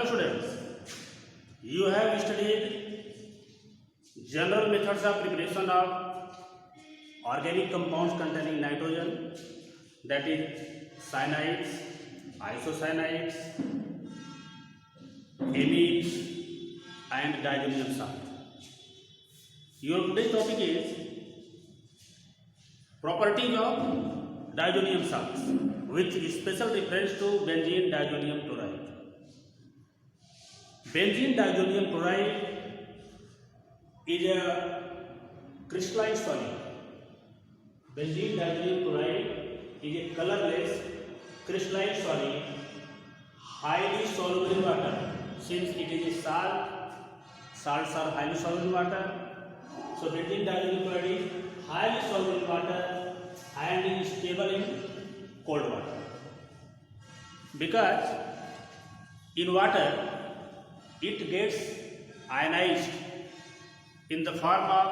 Hello students, you have studied general methods of preparation of organic compounds containing nitrogen, that is cyanides, isocyanides, amides and diazonium salt. Your today's topic is properties of diazonium salts with special reference to benzene diazonium chloride. Benzene diazonium chloride is a crystalline solid. Benzene diazonium chloride is a colorless crystalline solid, highly soluble in water. Since it is a salt, salts are highly soluble in water. So benzene diazonium chloride is highly soluble in water and is stable in cold water. Because in water it gets ionized in the form of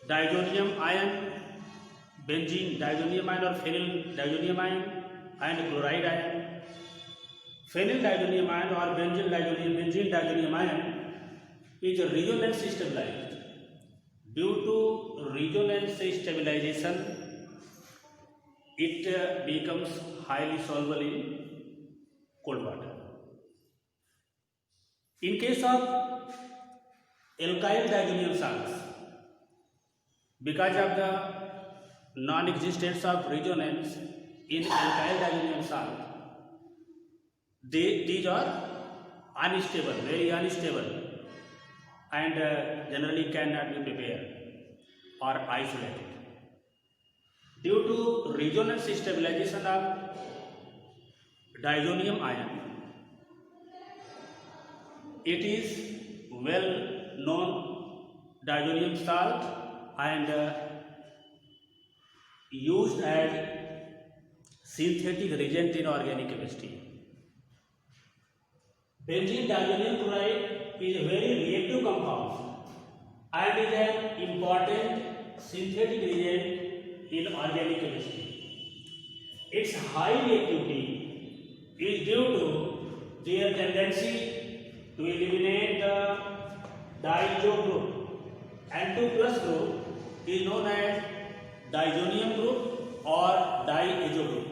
diazonium ion, benzene diazonium ion or phenyl diazonium ion and chloride ion. Phenyl diazonium ion or benzene diazonium ion is resonance stabilized. Due to resonance stabilization, it becomes highly soluble in cold water. In case of alkyl diazonium salts, because of the non-existence of resonance in alkyl diazonium salt, these are unstable, very unstable, and generally cannot be prepared or isolated. Due to resonance stabilization of diazonium ion, it is well known diazonium salt and used as synthetic reagent in organic chemistry. Benzene diazonium chloride is a very reactive compound and is an important synthetic reagent in organic chemistry. Its high reactivity is due to their tendency to eliminate the diazo group, and 2+ group is known as diazonium group or diazo group.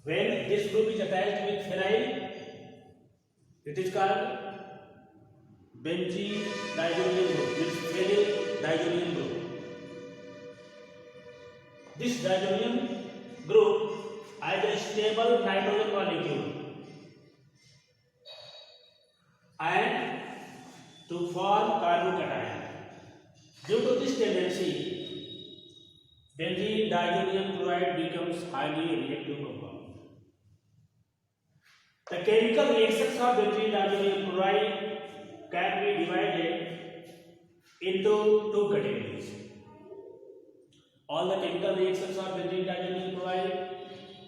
When this group is attached with phenyl, it is called benzene diazonium group, means phenyl diazonium group. This diazonium group has a stable nitrogen molecule and to form carbocation. Due to this tendency, benzene diazonium chloride becomes highly reactive compound. The chemical reactions of benzene diazonium chloride can be divided into two categories. All the chemical reactions of benzene diazonium chloride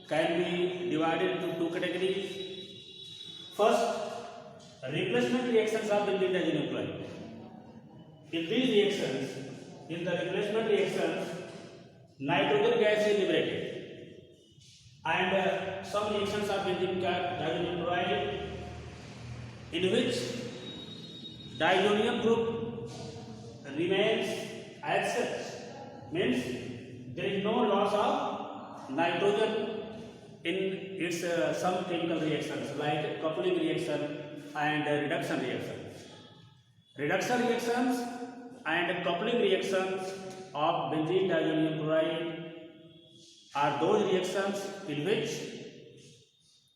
can be divided into two categories. First, replacement reactions of benzene diazonium chloride. In these reactions, in the replacement reactions, nitrogen gas is liberated, and some reactions of benzene diazonium chloride in which diazonium group remains as such, means there is no loss of nitrogen in its some chemical reactions like coupling reaction and reduction reactions. Reduction reactions and coupling reactions of benzene diazonium chloride are those reactions in which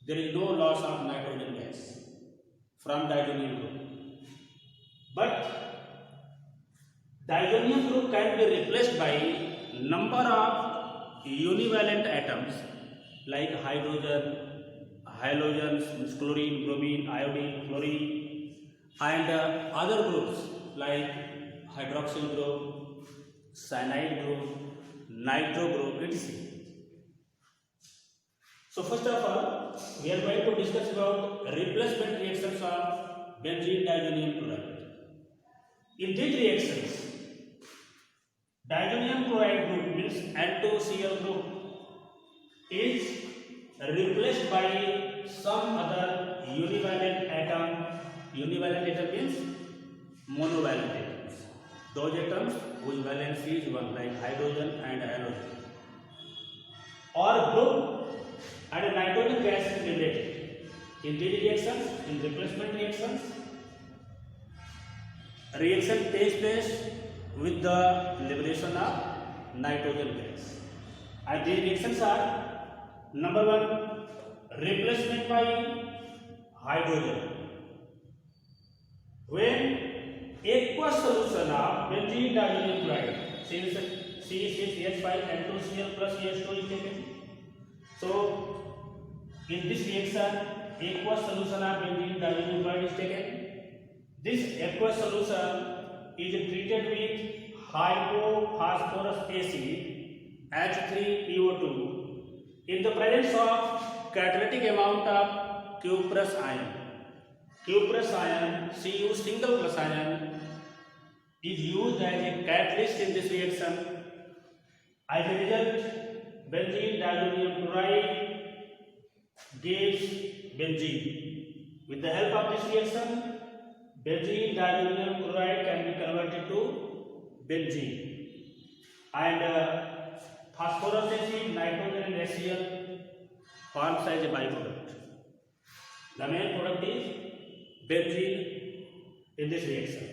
there is no loss of nitrogen gas from diazonium group. But diazonium group can be replaced by number of univalent atoms like hydrogen, halogens, chlorine, bromine, iodine, fluorine, and other groups like hydroxyl group, cyanide group, nitro group, etc. So first of all, we are going to discuss about replacement reactions of benzene diazonium chloride. In these reactions, diazonium chloride group means N2Cl group is replaced by some other univalent atom. Univalent atom means monovalent atoms. Those atoms whose valency is 1, like hydrogen and halogen. Or group and nitrogen gas is liberated. In these reactions, in replacement reactions, reaction takes place with the liberation of nitrogen gas. And these reactions are: number 1, replacement by hydrogen. When aqueous solution of benzene diazoxide chloride, C6H5N2Cl plus CH2 is taken. So, in this reaction, aqueous solution of benzene diazoxide chloride is taken. This aqueous solution is treated with hypophosphorus acid H3PO2 in the presence of catalytic amount of cuprous ion. Cuprous ion, Cu single plus ion, is used as a catalyst in this reaction. As a result, benzene diazonium chloride gives benzene. With the help of this reaction, benzene diazonium chloride can be converted to benzene. And phosphorus acid, nitrogen and HCl forms as a byproduct. The main product is benzene in this reaction.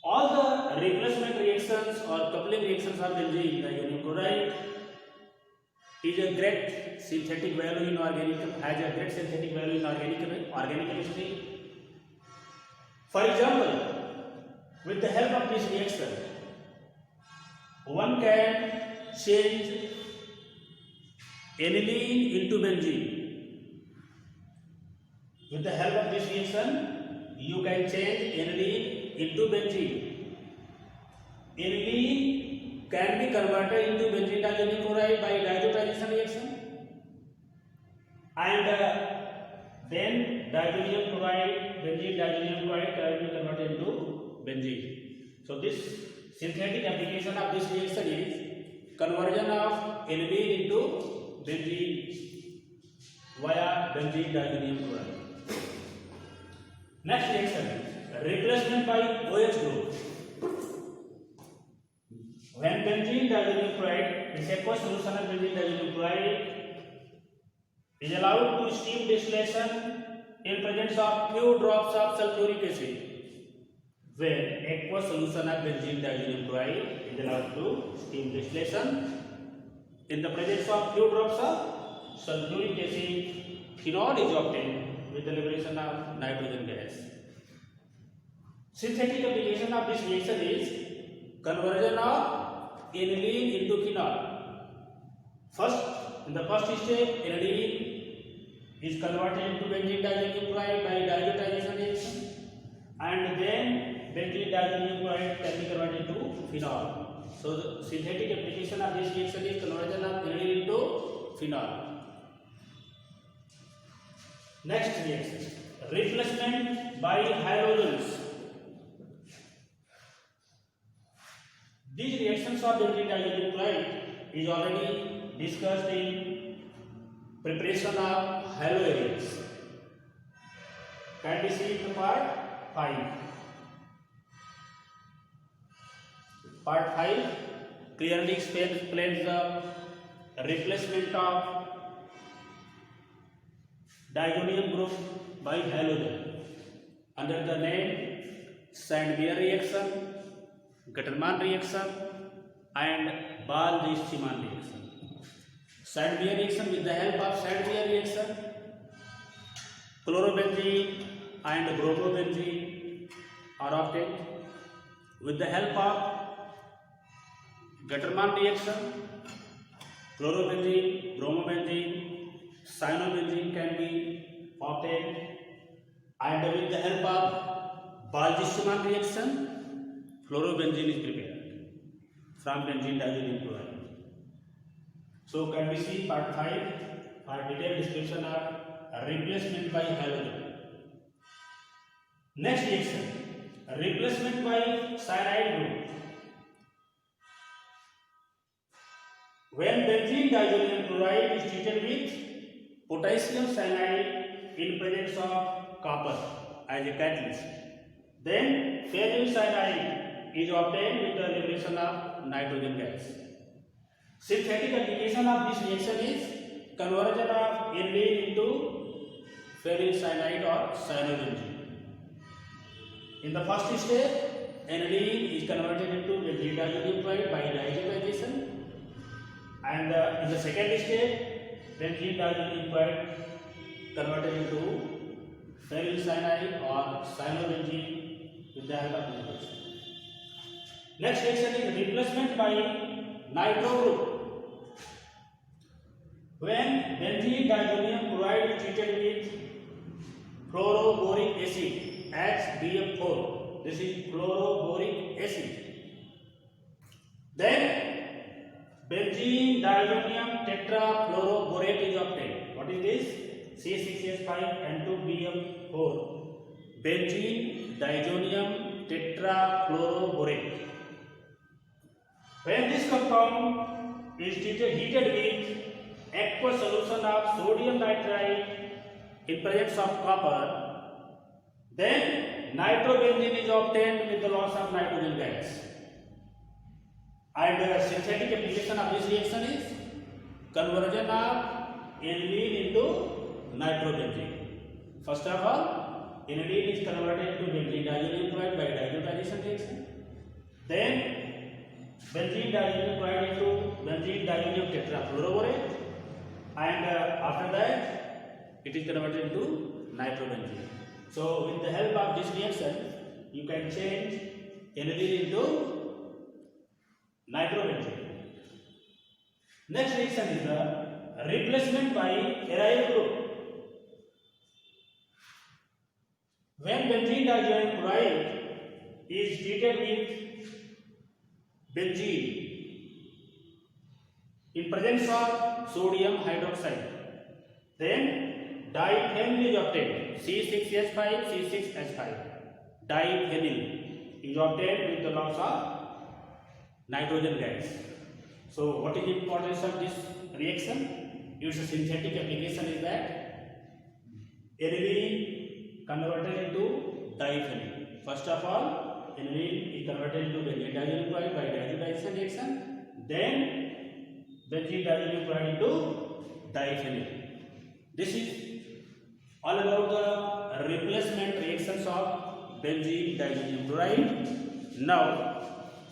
All the replacement reactions or coupling reactions of benzene diazonium chloride is a great synthetic value in organic, has a great synthetic value in organic chemistry. For example, with the help of this reaction, one can change aniline into benzene. With the help of this reaction, you can change aniline into benzene. Aniline can be converted into benzene diazonium chloride by diazotization reaction, and then benzene diazonium chloride can be converted into benzene. So this synthetic application of this reaction is conversion of aniline into benzene via benzene diazonium chloride. Next reaction is replacement by OH group. When benzene diazonium chloride, this aqueous solution of benzene diazonium chloride is allowed to steam distillation in presence of few drops of sulfuric acid. When aqueous solution of benzene diazonium chloride is allowed to steam distillation in the presence of few drops of sulfuric acid, phenol is obtained with the liberation of nitrogen gas. Synthetic application of this reaction is conversion of aniline into phenol. First, in the first step, aniline is converted into benzene diazonium chloride by diazotization reaction, and then benzene diazonium chloride can be converted into phenol. So, the synthetic application of this reaction is conversion of aniline into phenol. Next reaction, replacement by halogens. These reactions of benzene diazonium chloride is already discussed in preparation of haloarenes. Can be seen in the part 5. Part 5 clearly explains the replacement of diazonium group by halogen under the name Sandmeyer reaction, Gattermann reaction and Ball-Weismann reaction. Sandmeyer reaction, with the help of Sandmeyer reaction, chlorobenzene and bromobenzene are obtained. With the help of Gattermann reaction, chlorobenzene, bromobenzene, cyanobenzene can be obtained, and with the help of Ball-Weismann reaction, fluorobenzene is prepared from benzene diazonium chloride. So can we see part 5 for detailed description of replacement by halogen. Next reaction, replacement by cyanide group. When benzene diazonium chloride is treated with potassium cyanide in presence of copper as a catalyst. Then ferrous cyanide is obtained with the liberation of nitrogen gas. Synthetic application of this reaction is conversion of aniline into ferrous cyanide or cyanobenzene. In the first step, aniline is converted into benzene diazonium chloride by diazotization, and in the second step, benzene diazonium chloride converted into ferrous cyanide or cyanobenzene with the help of diazotization. Next reaction is replacement by nitro group. When benzene diazonium chloride is treated with chloroboric acid HBF4, this is chloroboric acid, then benzene diazonium tetrafluoroborate is obtained. What is this? C6H5N2BF4, benzene diazonium tetrafluoroborate. When this compound is heated with aqueous solution of sodium nitrite in presence of copper, then nitrobenzene is obtained with the loss of nitrogen gas. And the synthetic application of this reaction is conversion of aniline into nitrobenzene. First of all, aniline is converted to benzene diazonium chloride by diazotization reaction. Then benzene diazonium chloride into benzene diazonium tetrafluoroborate, and after that it is converted into nitrobenzene. So with the help of this reaction, you can change aniline into nitrobenzene. Next reaction is the replacement by aryl group. When benzene diazonium chloride is treated with benzene in presence of sodium hydroxide, then diphenyl is obtained. C6H5, C6H5. Diphenyl is obtained with the loss of nitrogen gas. So what is the importance of this reaction? Its synthetic application is that aniline converted into diphenyl. First of all, aniline is converted into benzene diazonium chloride by diazotization reaction. Then benzene diazonium chloride into diphenyl. This is all about the replacement reactions of benzene diazonium chloride. Now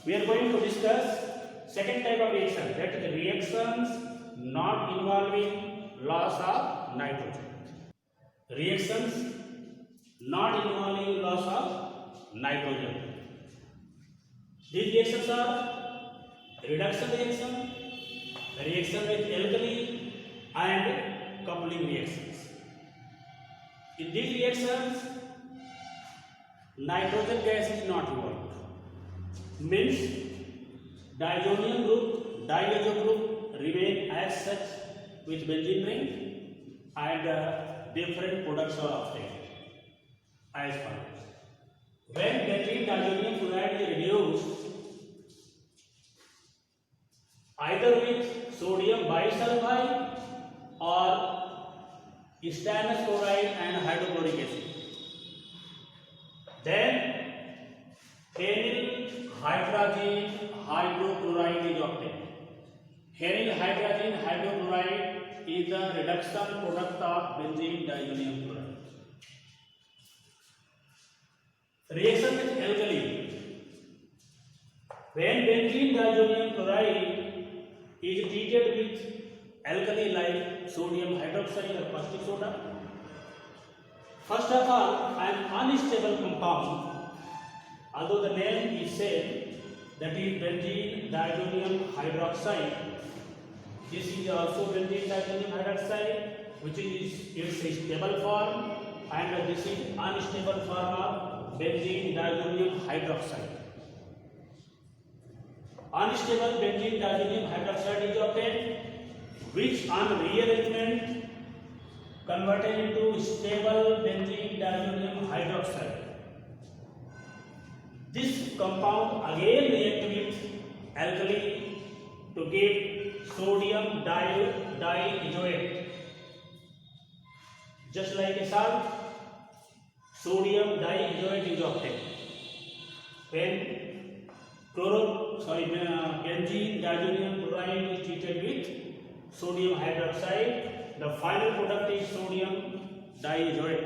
we are going to discuss second type of reaction, that is reactions not involving loss of nitrogen. Reactions not involving loss of nitrogen. These reactions are reduction reaction, reaction with alkali, and coupling reactions. In these reactions, nitrogen gas is not involved. Means diazonium group, diazo group remain as such with benzene ring, and different products are obtained as follows. When benzene diazonium chloride is reduced either with sodium bisulfide or stannous chloride and hydrochloric acid, then phenyl hydrazine hydrochloride is obtained. Phenyl hydrazine hydrochloride is the reduction product of benzene diazonium chloride. Reaction with alkali. When benzene diazonium chloride is treated with alkali like sodium hydroxide or caustic soda, first of all, an unstable compound, although the name is same, that is benzene diazonium hydroxide. This is also benzene diazonium hydroxide, which is its stable form, and this is unstable form of benzene diazonium hydroxide. Unstable benzene diazonium hydroxide is obtained, which on rearrangement converted into stable benzene diazonium hydroxide. This compound again reacts with alkali to give sodium diizoate. just like a salt, sodium diiodide is obtained. When benzene diazonium chloride is treated with sodium hydroxide, the final product is sodium diiodide.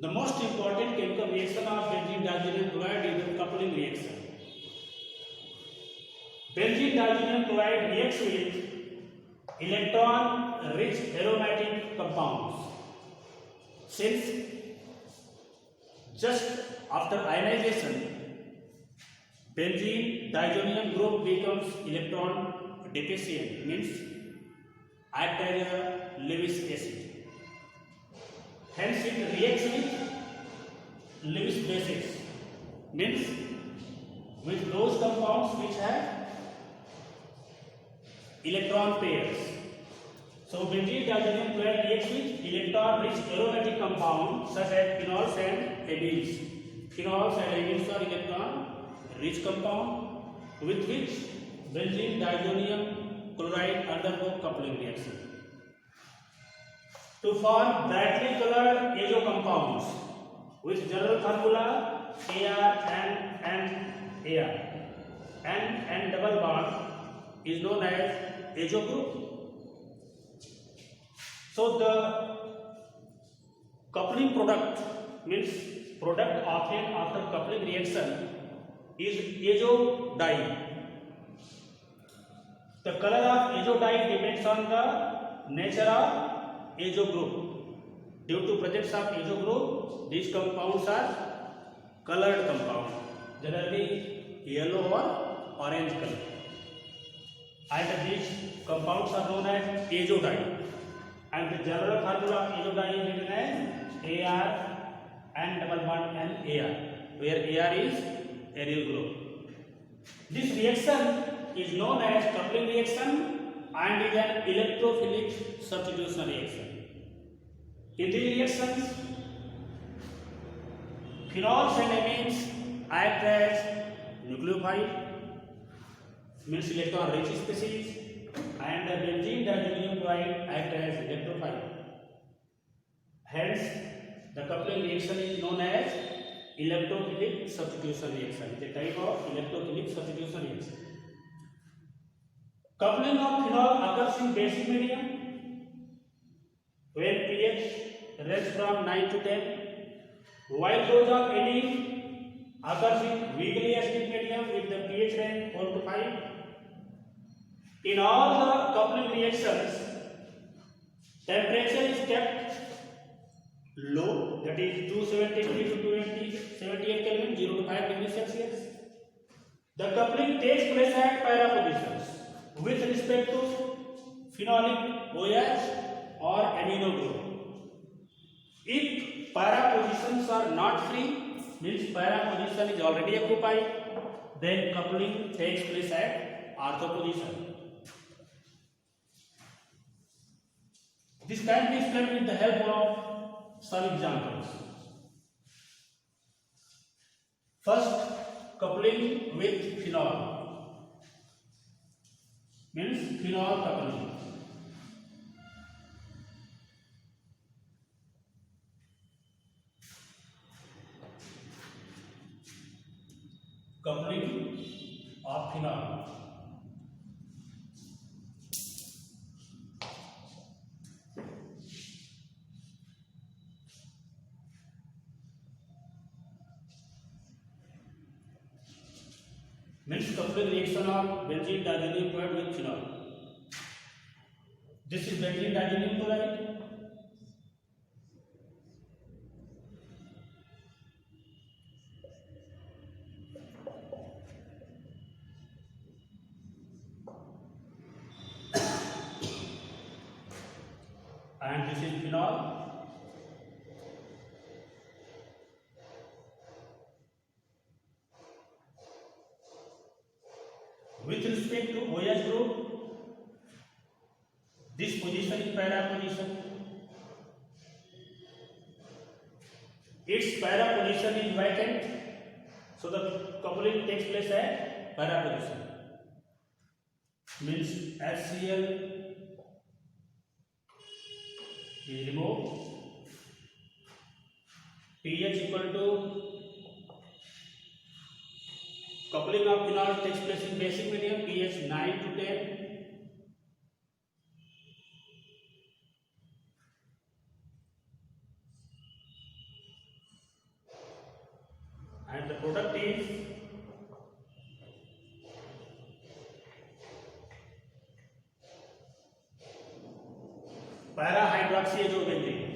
The most important chemical reaction of benzene diazonium chloride is the coupling reaction. Benzene diazonium chloride reacts with electron-rich aromatic compounds. Since just after ionization, benzene diazonium group becomes electron deficient, means act as a Lewis acid. Hence it reacts with Lewis bases, means with those compounds which have electron pairs. So benzene diazonium chloride reacts with electron-rich aromatic compounds such as phenols and amines. Phenols and amines are electron-rich compound with which benzene diazonium chloride undergo coupling reaction to form brightly colored azo compounds with general formula Ar and Ar. And double bond is known as azo group. So the coupling product means product obtained after coupling reaction is azo dye. The color of azo dye depends on the nature of azo group. Due to presence of azo group, these compounds are colored compounds, generally yellow or orange color. And these compounds are known as azo dye. And the general formula of azo dye is written as Ar and double bond and Ar, where Ar is aryl group. This reaction is known as coupling reaction and is an electrophilic substitution reaction. In these reactions, phenols and amines act as nucleophile, means electron-rich species, and the benzene diazonium chloride act as electrophile. Hence, the coupling reaction is known as electrophilic substitution reaction. It is a type of electrophilic substitution reaction. Coupling of phenol occurs in basic medium when pH ranges from 9 to 10, while those of amine occurs in weakly acidic medium with the pH range 4 to 5. In all the coupling reactions, temperature is kept low, that is 273 to 278 Kelvin, 0 to 5 degrees Celsius. The coupling takes place at para positions with respect to phenolic OH or amino group. If para positions are not free, means para position is already occupied, then coupling takes place at ortho position. This can be explained with the help of some examples. First, coupling with phenol, means phenol coupling. Coupling of phenol. Means coupling reaction of benzene diazonium chloride with phenol. This is benzene diazonium chloride. And this is phenol. With respect to OH group, this position is para position. Its para position is vacant, so the coupling takes place at para position. Means HCl is removed. pH equal to coupling of phenol takes place in basic medium, pH 9 to 10. And the product is para-hydroxyazobenzene.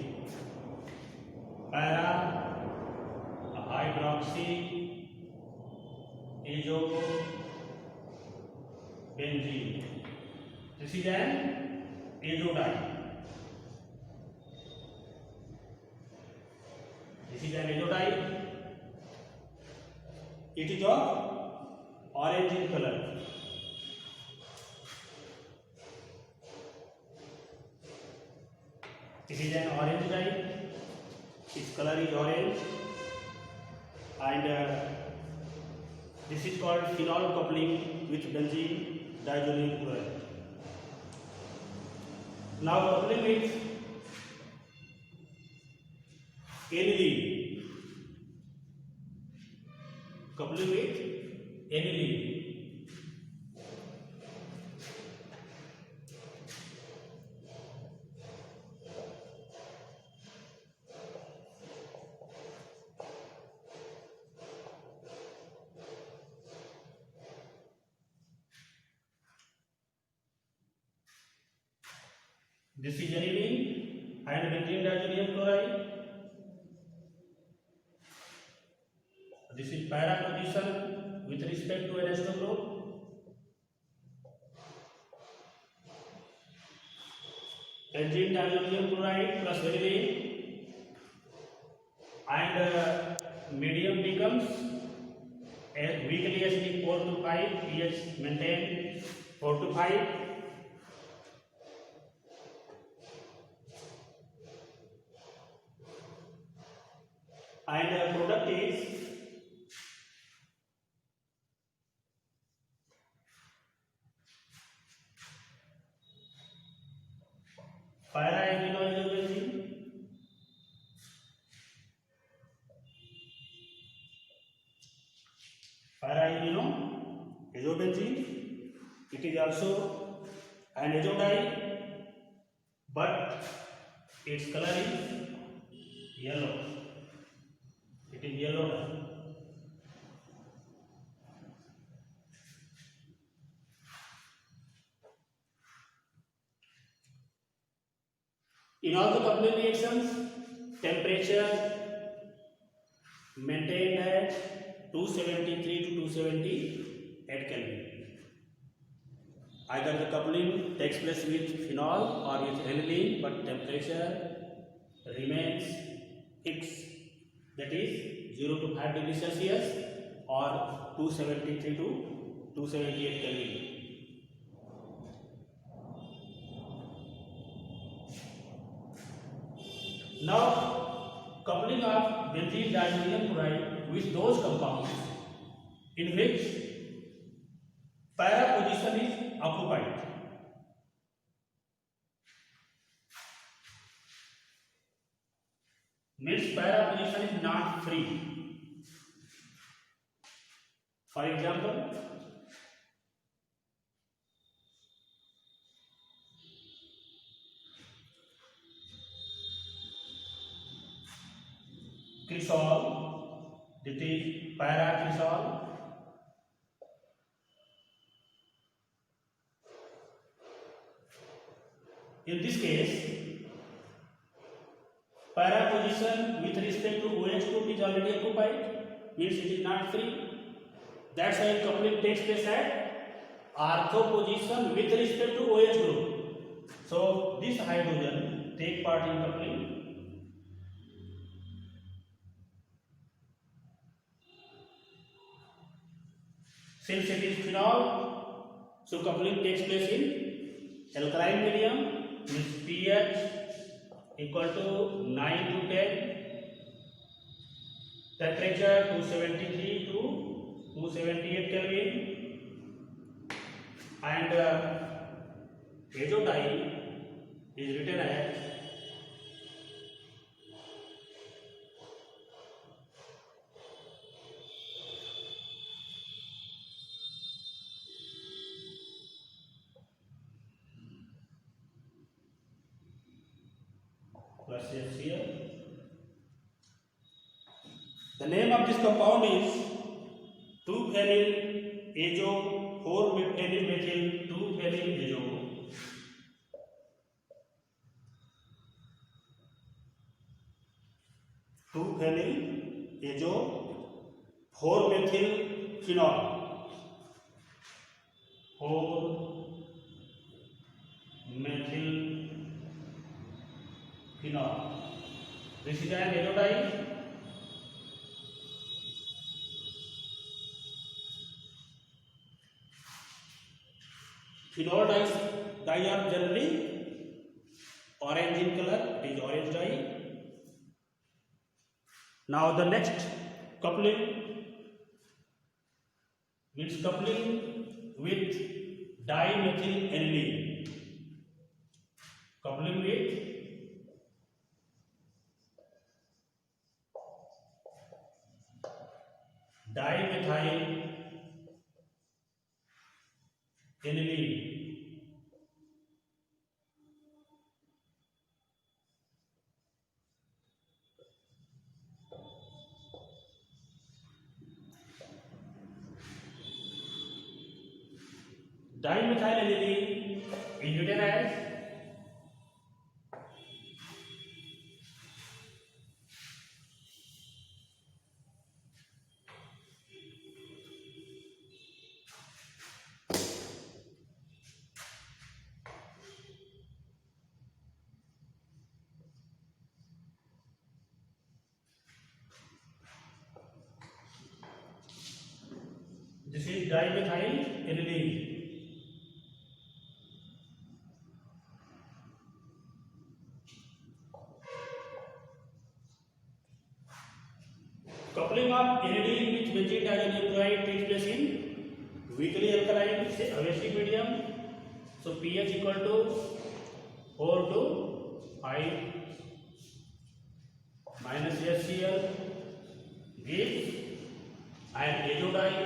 Para-hydroxyazobenzene. This is an azodine. This is an azodine. It is of orange in color. It is an orange dye. Its color is orange, and this is called phenol coupling with benzene diazolyl chloride. Now coupling with aniline. Coupling with aniline. This is aniline and benzene diazolyl chloride. This is para position with respect to NH2 group. Benzene diazolyl chloride plus aniline, and medium becomes weakly acidic 4 to 5, pH maintained 4 to 5. And the product is para-aminozobenzene, para-aminozobenzene. It is also an azodine, but its color is yellow. It is yellow dye. In all the coupling reactions, temperature maintained at 273 to 278 Kelvin. Either the coupling takes place with phenol or with aniline, but temperature remains fixed, that is 0 to 5 degrees Celsius or 273 to 278 Kelvin. Now, coupling of benzene diazolyl chloride with those compounds in which para position is occupied. Means para position is not free. For example, cresol, that is para-cresol. In this case, para position with respect to OH group is already occupied, means it is not free. That's why coupling takes place at ortho position with respect to OH group. So this hydrogen take part in coupling. Since it is phenol, so coupling takes place in alkaline medium, means pH equal to 9 to 10, temperature 273 to 278 Kelvin, and azodine is written as plus HCl. The name of this compound is 2-phenyl azo 4-phenyl methyl 2-phenyl azo. 2-phenyl azo 4-methyl phenol. 4-methyl phenol. This is an azotide. Phenol dyes are generally orange in color. It is orange dye. Now the next coupling means coupling with dimethylaniline. Coupling with dimethylaniline. Dimethylaniline is written as this is dimethylaniline. Coupling of aniline with benzene diazoxide chloride takes place in weakly alkaline acidic medium. So pH equal to 4 to 5 minus HCl gives an azotide.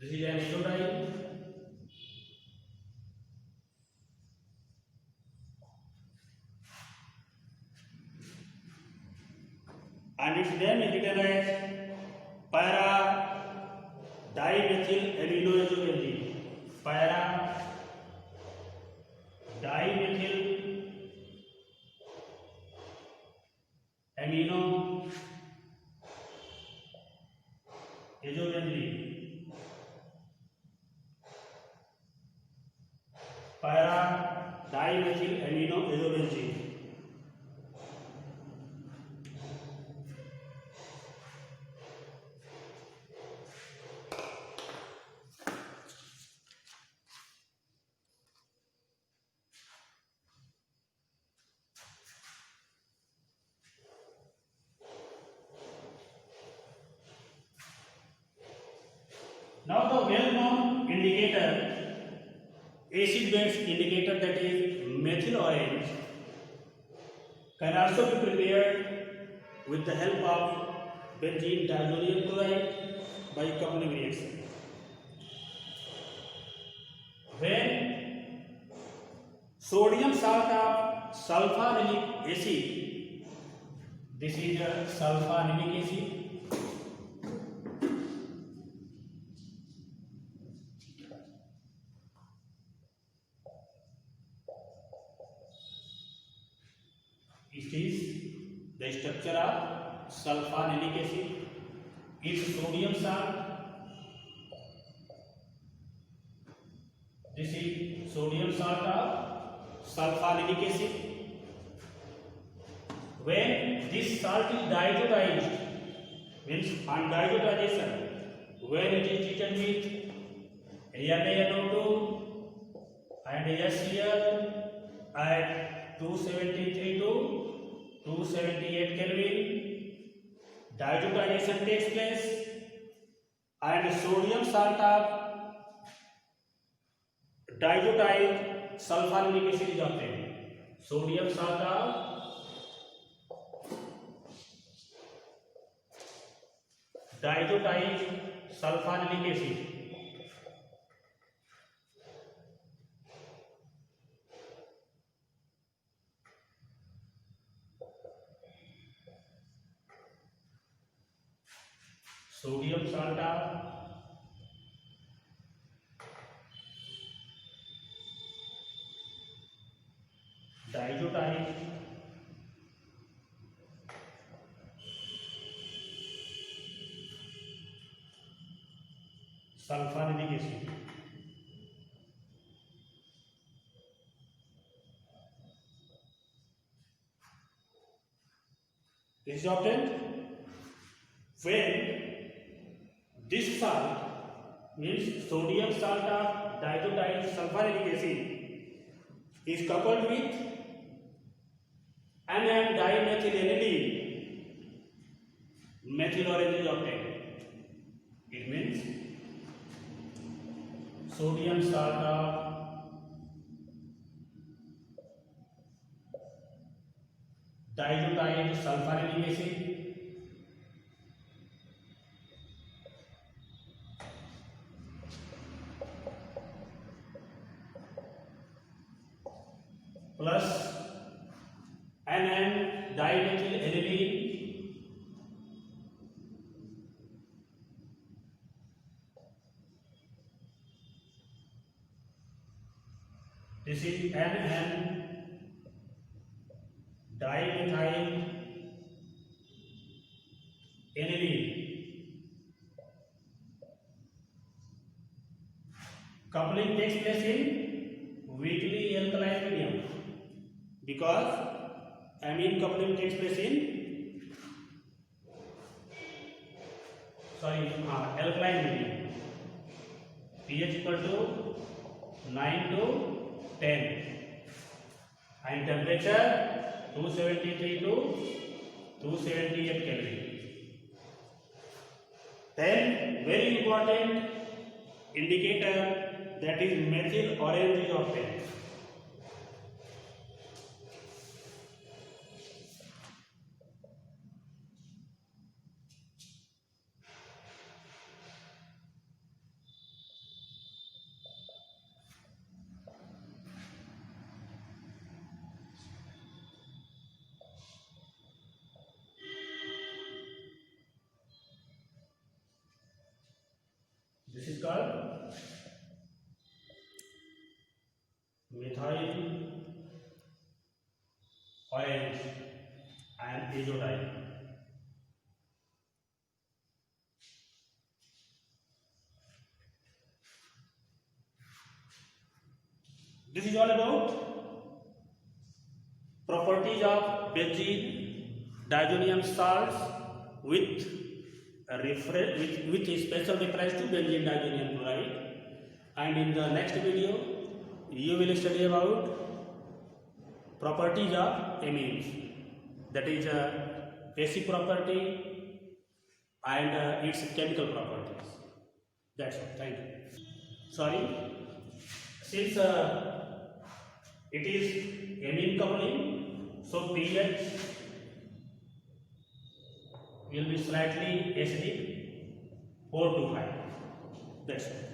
This is an azotide. And its name is written as para dimethyl aminoazobenzene. Para dimethyl aminoazobenzene. Para dimethyl aminoazobenzene. Now the well-known indicator, acid-based indicator, that is methyl orange, can also be prepared with the help of benzene diazonium chloride by coupling reaction. When sodium salt of sulfonamic acid, this is a sulfonamic acid, it is the structure of sulfonamic acid. Its sodium salt, this is sodium salt of sulfonamic acid. When this salt is diazotized, means on diazotization, when it is treated with NaNO2 and HCl at 273 to 278 Kelvin, diazotization takes place and sodium salt of diazotized sulfonamic acid is obtained. Sodium salt of diazotyl sulphanilic acid, sodium salt, diazotyl sulphanilic acid. This is obtained when this salt means sodium salta diazotyl sulfuric acid is coupled with NN-dimethylaniline, methyl orange is obtained. It means sodium salta diazotyl sulfuric acid plus NN-dimethylaniline this is NN-dimethylaniline coupling takes place in weakly alkaline medium because amine coupling takes place in alkaline medium. pH equal to 9 to 10 and temperature 273 to 278 Kelvin. Then very important indicator, that is methyl orange is obtained. This is called methyl orange and azotyl. This is all about properties of benzene diazonium salts with a special reference to benzene diazonium chloride. And in the next video you will study about properties of amines, that is basic property and its chemical properties. That's all. Thank you. Sorry, since it is amine coupling, so pH will be slightly acidic, 4 to 5. That's all.